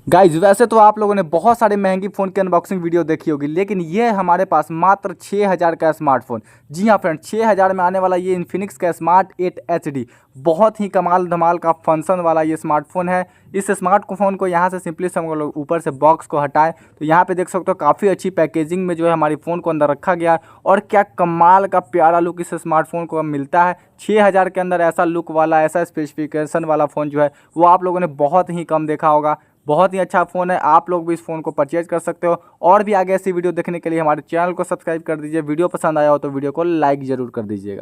Guys वैसे तो आप लोगों ने बहुत सारे महंगी फ़ोन की अनबॉक्सिंग वीडियो देखी होगी, लेकिन ये है हमारे पास मात्र 6000 का स्मार्टफोन। जी हाँ फ्रेंड, 6000 में आने वाला ये इन्फिनिक्स का स्मार्ट 8 HD बहुत ही कमाल धमाल का फंक्शन वाला ये स्मार्टफोन है। इस स्मार्टफोन को यहाँ से सिंपली से हम लोग ऊपर से बॉक्स को हटाएं तो यहाँ पे देख सकते हो काफ़ी अच्छी पैकेजिंग में जो है हमारी फ़ोन को अंदर रखा गया है। और क्या कमाल का प्यारा लुक इस स्मार्टफोन को मिलता है। 6000 के अंदर ऐसा लुक वाला, ऐसा स्पेसिफिकेशन वाला फ़ोन जो है वो आप लोगों ने बहुत ही कम देखा होगा। बहुत ही अच्छा फ़ोन है, आप लोग भी इस फ़ोन को परचेज कर सकते हो। और भी आगे ऐसी वीडियो देखने के लिए हमारे चैनल को सब्सक्राइब कर दीजिए। वीडियो पसंद आया हो तो वीडियो को लाइक ज़रूर कर दीजिएगा।